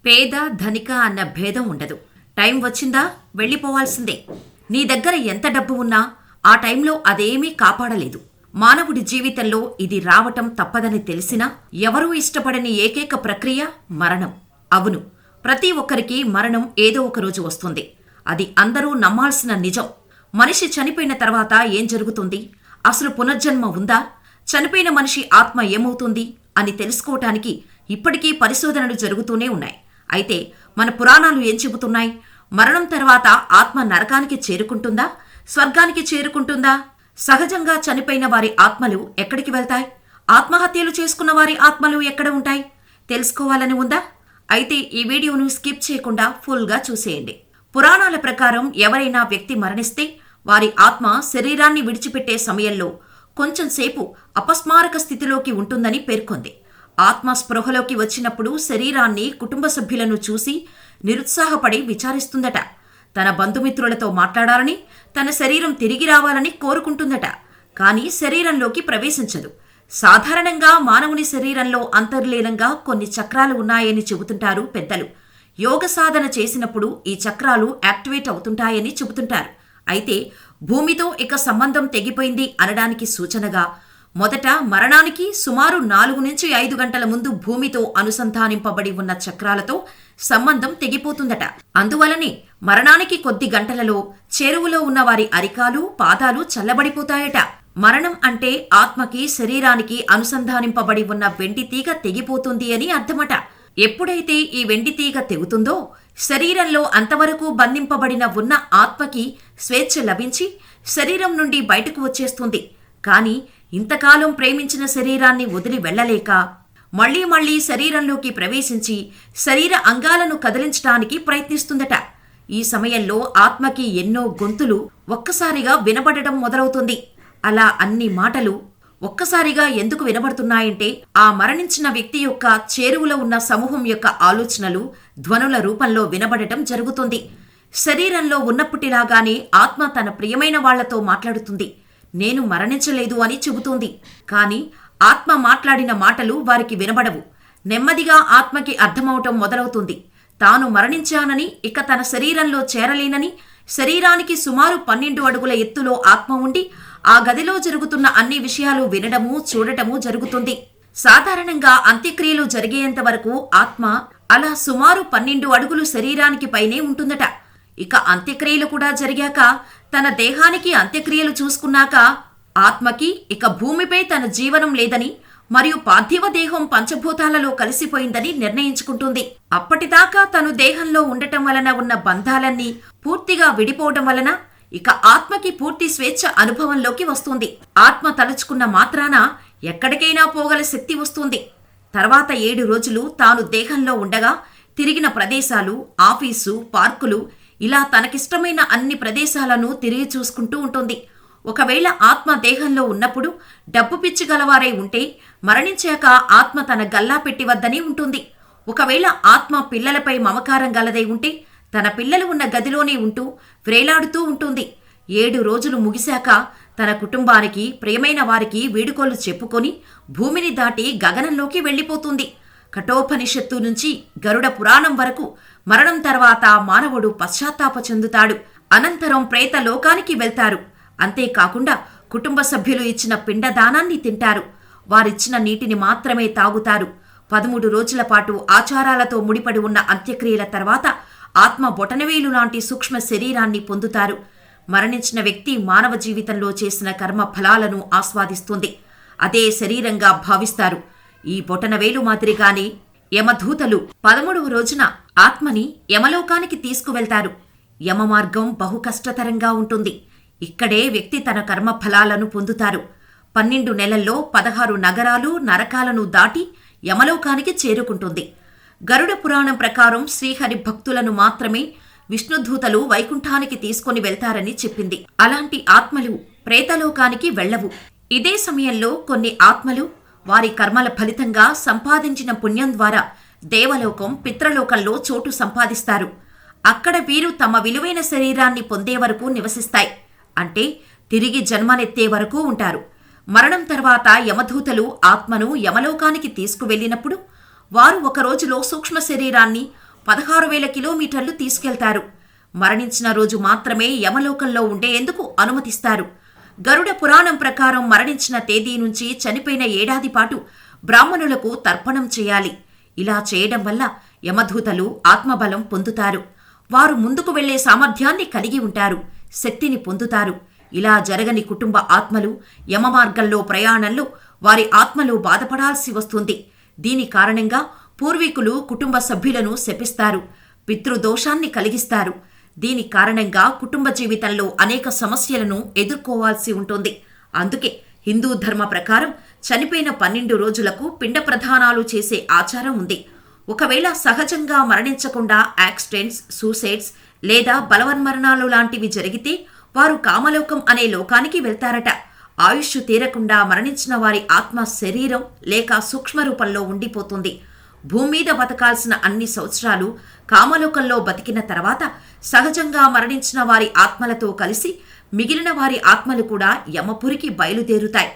పేద ధనిక అన్న భేదం ఉండదు. టైం వచ్చిందా వెళ్ళిపోవాల్సిందే. నీ దగ్గర ఎంత డబ్బు ఉన్నా ఆ టైంలో అదేమీ కాపాడలేదు. మానవుడి జీవితంలో ఇది రావటం తప్పదని తెలిసినా ఎవరూ ఇష్టపడని ఏకైక ప్రక్రియ మరణం. అవును, ప్రతి ఒక్కరికి మరణం ఏదో ఒకరోజు వస్తుంది. అది అందరూ నమ్మాల్సిన నిజం. మనిషి చనిపోయిన తర్వాత ఏం జరుగుతుంది? అసలు పునర్జన్మ ఉందా? చనిపోయిన మనిషి ఆత్మ ఏమవుతుంది అని తెలుసుకోవటానికి ఇప్పటికీ పరిశోధనలు జరుగుతూనే ఉన్నాయి. అయితే మన పురాణాలు ఏం చెబుతున్నాయి? మరణం తర్వాత ఆత్మ నరకానికి చేరుకుంటుందా, స్వర్గానికి చేరుకుంటుందా? సహజంగా చనిపోయిన వారి ఆత్మలు ఎక్కడికి వెళ్తాయి? ఆత్మహత్యలు చేసుకున్న వారి ఆత్మలు ఎక్కడ ఉంటాయి? తెలుసుకోవాలని ఉందా? అయితే ఈ వీడియోను స్కిప్ చేయకుండా ఫుల్గా చూసేయండి. పురాణాల ప్రకారం ఎవరైనా వ్యక్తి మరణిస్తే వారి ఆత్మ శరీరాన్ని విడిచిపెట్టే సమయంలో కొంచెం సేపు అపస్మారక స్థితిలోకి ఉంటుందని పేర్కొంది. ఆత్మ స్పృహలోకి వచ్చినప్పుడు శరీరాన్ని, కుటుంబ సభ్యులను చూసి నిరుత్సాహపడి విచారిస్తుందట. తన బంధుమిత్రులతో మాట్లాడాలని, తన శరీరం తిరిగి రావాలని కోరుకుంటుందట. కానీ శరీరంలోకి ప్రవేశించదు. సాధారణంగా మానవుని శరీరంలో అంతర్లీనంగా కొన్ని చక్రాలు ఉన్నాయని చెబుతుంటారు పెద్దలు. యోగ సాధన చేసినప్పుడు ఈ చక్రాలు యాక్టివేట్ అవుతుంటాయని చెబుతుంటారు. అయితే భూమితో ఇక సంబంధం తెగిపోయింది అనడానికి సూచనగా మొదట మరణానికి సుమారు 4 నుంచి 5 గంటల ముందు భూమితో అనుసంధానింపబడి ఉన్న చక్రాలతో సంబంధం తెగిపోతుందట. అందువలనే మరణానికి కొద్ది గంటలలో చెరువులో ఉన్న వారి అరికాలు, పాదాలు చల్లబడిపోతాయట. మరణం అంటే ఆత్మకి, శరీరానికి అనుసంధానింపబడి ఉన్న వెండి తీగ తెగిపోతుంది అని అర్థమట. ఎప్పుడైతే ఈ వెండి తీగ తెగుతుందో శరీరంలో అంతవరకు బంధింపబడిన ఉన్న ఆత్మకి స్వేచ్ఛ లభించి శరీరం నుండి బయటకు వచ్చేస్తుంది. కాని ఇంతకాలం ప్రేమించిన శరీరాన్ని వదిలి వెళ్లలేక మళ్లీ మళ్లీ శరీరంలోకి ప్రవేశించి శరీర అంగాలను కదిలించడానికి ప్రయత్నిస్తుందట. ఈ సమయంలో ఆత్మకి ఎన్నో గొంతులు ఒక్కసారిగా వినబడటం మొదలవుతుంది. అలా అన్ని మాటలు ఒక్కసారిగా ఎందుకు వినబడుతున్నాయంటే ఆ మరణించిన వ్యక్తి యొక్క చేరువలో ఉన్న సమూహం యొక్క ఆలోచనలు ధ్వనుల రూపంలో వినబడటం జరుగుతుంది. శరీరంలో ఉన్నప్పటిలాగానే ఆత్మ తన ప్రియమైన వాళ్లతో మాట్లాడుతుంది. నేను మరణించలేదు అని చెబుతుంది. కాని ఆత్మ మాట్లాడిన మాటలు వారికి వినబడవు. నెమ్మదిగా ఆత్మకి అర్థమవటం మొదలవుతుంది. తాను మరణించానని, ఇక తన శరీరంలో చేరలేనని, శరీరానికి సుమారు 12 అడుగుల ఎత్తులో ఆత్మ ఉండి ఆ గదిలో జరుగుతున్న అన్ని విషయాలు వినడము, చూడటము జరుగుతుంది. సాధారణంగా అంత్యక్రియలు జరిగేంత వరకు ఆత్మ అలా సుమారు 12 అడుగులు శరీరానికి పైనే ఉంటుందట. ఇక అంత్యక్రియలు కూడా జరిగాక, తన దేహానికి అంత్యక్రియలు చూసుకున్నాక ఆత్మకి ఇక భూమిపై తన జీవనం లేదని మరియు పార్థివ దేహం పంచభూతాలలో కలిసిపోయిందని నిర్ణయించుకుంటుంది. అప్పటిదాకా తను దేహంలో ఉండటం వలన ఉన్న బంధాలన్నీ పూర్తిగా విడిపోవడం వలన ఇక ఆత్మకి పూర్తి స్వేచ్ఛ అనుభవంలోకి వస్తుంది. ఆత్మ తలుచుకున్న మాత్రాన ఎక్కడికైనా పోగల శక్తి వస్తుంది. తర్వాత 7 రోజులు తాను దేహంలో ఉండగా తిరిగిన ప్రదేశాలు, ఆఫీసు, పార్కులు, ఇలా తనకిష్టమైన అన్ని ప్రదేశాలను తిరిగి చూసుకుంటూ ఉంటుంది. ఒకవేళ ఆత్మ దేహంలో ఉన్నప్పుడు డబ్బు పిచ్చి గలవారై ఉంటే మరణించాక ఆత్మ తన గల్లా పెట్టి వద్దనే ఉంటుంది. ఒకవేళ ఆత్మ పిల్లలపై మమకారం గలదై ఉంటే తన పిల్లలు ఉన్న గదిలోనే ఉంటూ వ్రేలాడుతూ ఉంటుంది. 7 రోజులు ముగిశాక తన కుటుంబానికి, ప్రియమైన వారికి వీడుకోలు చెప్పుకొని భూమిని దాటి గగనంలోకి వెళ్లిపోతుంది. కఠోపనిషత్తు నుంచి గరుడ పురాణం వరకు మరణం తర్వాత మానవుడు పశ్చాత్తాప చెందుతాడు. అనంతరం ప్రేత లోకానికి వెళ్తారు. అంతేకాకుండా కుటుంబ సభ్యులు ఇచ్చిన పిండదానాన్ని తింటారు. వారిచ్చిన నీటిని మాత్రమే తాగుతారు. 13 రోజుల పాటు ఆచారాలతో ముడిపడి ఉన్న అంత్యక్రియల తర్వాత ఆత్మ బొటనవేలు లాంటి సూక్ష్మ శరీరాన్ని పొందుతారు. మరణించిన వ్యక్తి మానవ జీవితంలో చేసిన కర్మ ఫలాలను ఆస్వాదిస్తుంది. అదే శరీరంగా భావిస్తారు. ఈ బొటనవేలు మాదిరిగానే యమధూతలు 13వ రోజున ఆత్మని యమలోకానికి తీసుకువెళ్తారు. యమ మార్గం బహు కష్టతరంగా ఉంటుంది. ఇక్కడే వ్యక్తి తన కర్మ ఫలాలను పొందుతారు. 12 నెలల్లో 16 నగరాలు, నరకాలను దాటి యమలోకానికి చేరుకుంటుంది. గరుడ పురాణం ప్రకారం శ్రీహరి భక్తులను మాత్రమే విష్ణుదూతలు వైకుంఠానికి తీసుకొని వెళ్తారని చెప్పింది. అలాంటి ఆత్మలు ప్రేతలోకానికి వెళ్లవు. ఇదే సమయంలో కొన్ని ఆత్మలు వారి కర్మల ఫలితంగా సంపాదించిన పుణ్యం ద్వారా దేవలోకం, పిత్రలోకంలో చోటు సంపాదిస్తారు. అక్కడ వీరు తమ విలువైన శరీరాన్ని పొందే వరకు నివసిస్తాయి. అంటే తిరిగి జన్మనెత్తే వరకు ఉంటారు. మరణం తర్వాత యమదూతలు ఆత్మను యమలోకానికి తీసుకువెళ్లినప్పుడు వారు ఒక రోజులో సూక్ష్మ శరీరాన్ని, 16,000 కిలోమీటర్లు తీసుకెళ్తారు. మరణించిన రోజు మాత్రమే యమలోకంలో ఉండేందుకు అనుమతిస్తారు. గరుడ పురాణం ప్రకారం మరణించిన తేదీ నుంచి చనిపోయిన ఏడాది పాటు బ్రాహ్మణులకు తర్పణం చేయాలి. ఇలా చేయడం వల్ల యమధూతలు ఆత్మబలం పొందుతారు. వారు ముందుకు వెళ్లే సామర్థ్యాన్ని కలిగి ఉంటారు, శక్తిని పొందుతారు. ఇలా జరగని కుటుంబ ఆత్మలు యమమార్గంలో ప్రయాణంలో వారి ఆత్మలు బాధపడాల్సి వస్తుంది. దీని కారణంగా పూర్వీకులు కుటుంబ సభ్యులను శపిస్తారు, పితృదోషాన్ని కలిగిస్తారు. దీని కారణంగా కుటుంబ జీవితంలో అనేక సమస్యలను ఎదుర్కోవాల్సి ఉంటుంది. అందుకే హిందూ ధర్మ ప్రకారం చనిపోయిన 12 రోజులకు పిండ ప్రదానాలు చేసే ఆచారం ఉంది. ఒకవేళ సహజంగా మరణించకుండా యాక్సిడెంట్స్, సూసైడ్స్ లేదా బలవన్మరణాలు లాంటివి జరిగితే వారు కామలోకం అనే లోకానికి వెళ్తారట. ఆయుష్ తీరకుండా మరణించిన వారి ఆత్మ శరీరం లేక సూక్ష్మ రూపంలో ఉండిపోతుంది. భూమి మీద బతకాల్సిన అన్ని సంవత్సరాలు కామలోకంలో బతికిన తర్వాత సహజంగా మరణించిన వారి ఆత్మలతో కలిసి మిగిలిన వారి ఆత్మలు కూడా యమపురికి బయలుదేరుతాయి.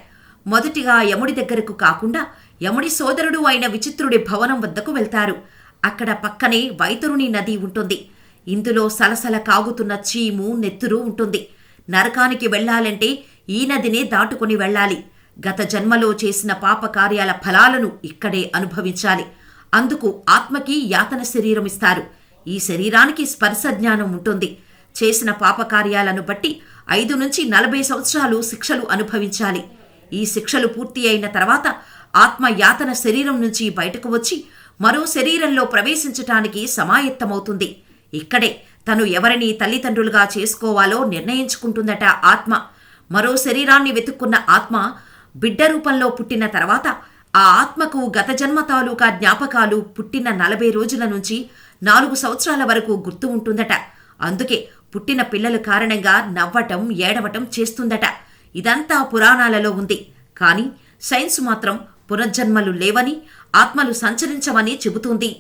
మొదటిగా యముడి దగ్గరకు కాకుండా యముడి సోదరుడు అయిన విచిత్రుడి భవనం వద్దకు వెళ్తారు. అక్కడ పక్కనే వైతరుని నది ఉంటుంది. ఇందులో సలసల కాగుతున్న చీము, నెత్తురు ఉంటుంది. నరకానికి వెళ్లాలంటే ఈ నదినే దాటుకుని వెళ్ళాలి. గత జన్మలో చేసిన పాపకార్యాల ఫలాలను ఇక్కడే అనుభవించాలి. అందుకు ఆత్మకి యాతన శరీరం ఇస్తారు. ఈ శరీరానికి స్పర్శ జ్ఞానం ఉంటుంది. చేసిన పాపకార్యాలను బట్టి 5 నుంచి 40 సంవత్సరాలు శిక్షలు అనుభవించాలి. ఈ శిక్షలు పూర్తి అయిన తర్వాత ఆత్మ యాతన శరీరం నుంచి బయటకు వచ్చి మరో శరీరంలో ప్రవేశించటానికి సమాయత్తమవుతుంది. ఇక్కడే తను ఎవరిని తల్లిదండ్రులుగా చేసుకోవాలో నిర్ణయించుకుంటుందట ఆత్మ. మరో శరీరాన్ని వెతుక్కున్న ఆత్మ బిడ్డ రూపంలో పుట్టిన తర్వాత ఆ ఆత్మకు గత జన్మ తాలూకా జ్ఞాపకాలు పుట్టిన 40 రోజుల నుంచి 4 సంవత్సరాల వరకు గుర్తు ఉంటుందట. అందుకే పుట్టిన పిల్లల కారణంగా నవ్వటం, ఏడవటం చేస్తుందట. ఇదంతా పురాణాలలో ఉంది. కానీ సైన్స్ మాత్రం పునర్జన్మలు లేవని, ఆత్మలు సంచరించవని చెబుతుంది.